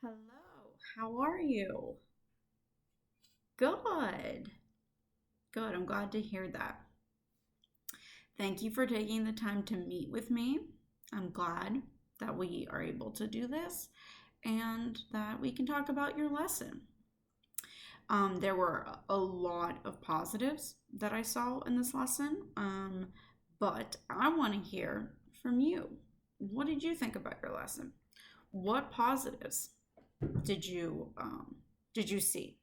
Hello, how are you? Good. Good. I'm glad to hear that. Thank you for taking the time to meet with me. I'm glad that we are able to do this and that we can talk about your lesson. There were a lot of positives that I saw in this lesson, but I want to hear from you. What did you think about your lesson? What positives did you did you see?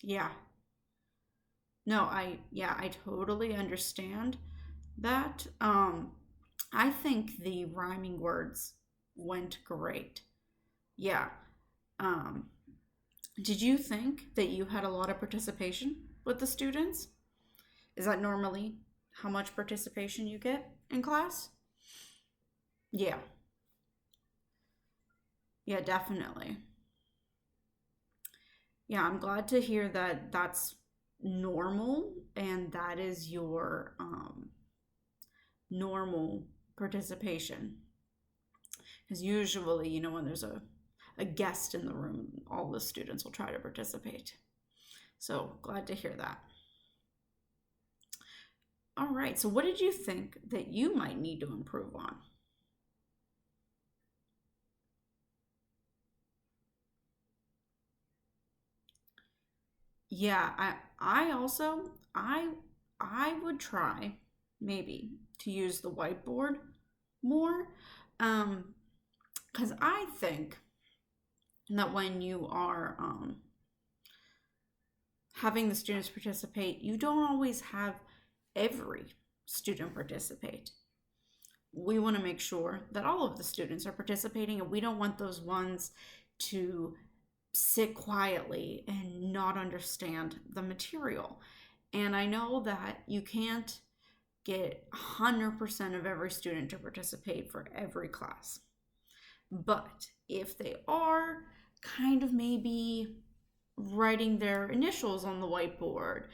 Yeah, no, I totally understand that. I think the rhyming words went great. Yeah. Um, did you think that you had a lot of participation with the students? Is that normally how much participation you get in class? Yeah. Yeah, definitely. Yeah, I'm glad to hear that that's normal and that is your normal participation. Because usually, when there's a guest in the room, all the students will try to participate. So glad to hear that. All right, so what did you think that you might need to improve on? Yeah, I also I would try maybe to use the whiteboard more. Um, because I think that when you are having the students participate, you don't always have every student participate. We want to make sure that all of the students are participating, and we don't want those ones to sit quietly and not understand the material. And I know that you can't get 100% of every student to participate for every class. But if they are kind of maybe writing their initials on the whiteboard,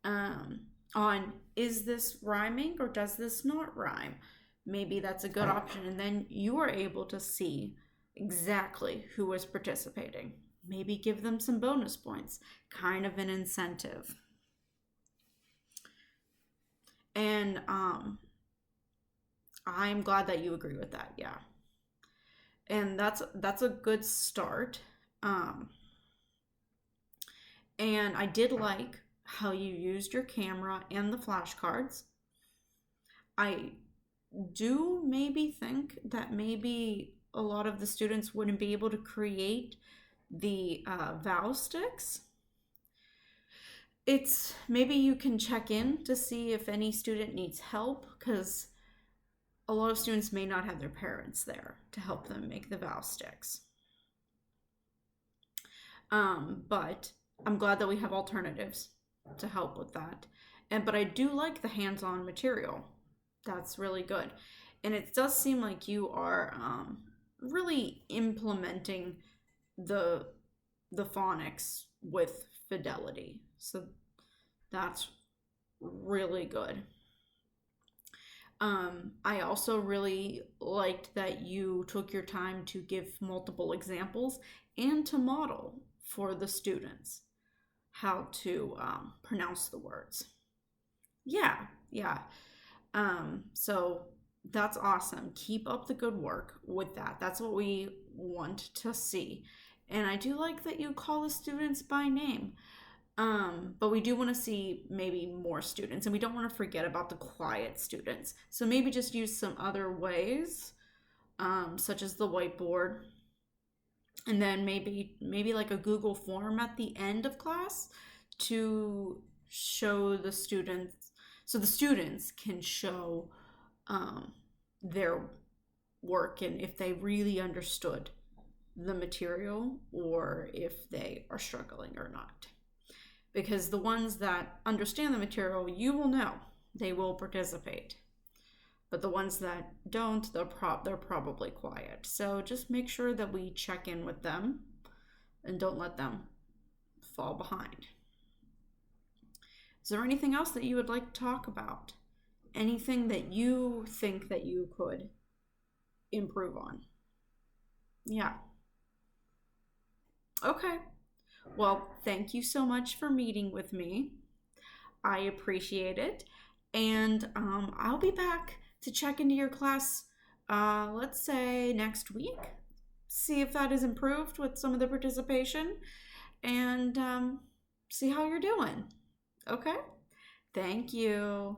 um, on is this rhyming or does this not rhyme? Maybe that's a good option. And then you are able to see exactly who is participating. Maybe give them some bonus points, kind of an incentive. And I'm glad that you agree with that. Yeah. And that's a good start. Um, and I did like how you used your camera and the flashcards. I do maybe think that maybe a lot of the students wouldn't be able to create the vow sticks. It's maybe you can check in to see if any student needs help because a lot of students may not have their parents there to help them make the vow sticks. But I'm glad that we have alternatives to help with that. But I do like the hands-on material. That's really good. And it does seem like you are really implementing the the phonics with fidelity. So that's really good. I also really liked that you took your time to give multiple examples and to model for the students how to pronounce the words. Yeah, yeah. So that's awesome. Keep up the good work with that. That's what we want to see. And I do like that you call the students by name. But we do want to see maybe more students, and we don't want to forget about the quiet students. So maybe just use some other ways, such as the whiteboard, and then maybe like a Google form at the end of class to show the students, so the students can show um, their work and if they really understood the material or if they are struggling or not. Because the ones that understand the material, you will know they will participate. But the ones that don't, they're probably quiet. So just make sure that we check in with them and don't let them fall behind. Is there anything else that you would like to talk about? Anything that you think that you could improve on? Yeah. Okay. Well, thank you so much for meeting with me. I appreciate it. And I'll be back to check into your class, let's say next week. See if that has improved with some of the participation and see how you're doing. Okay? Thank you.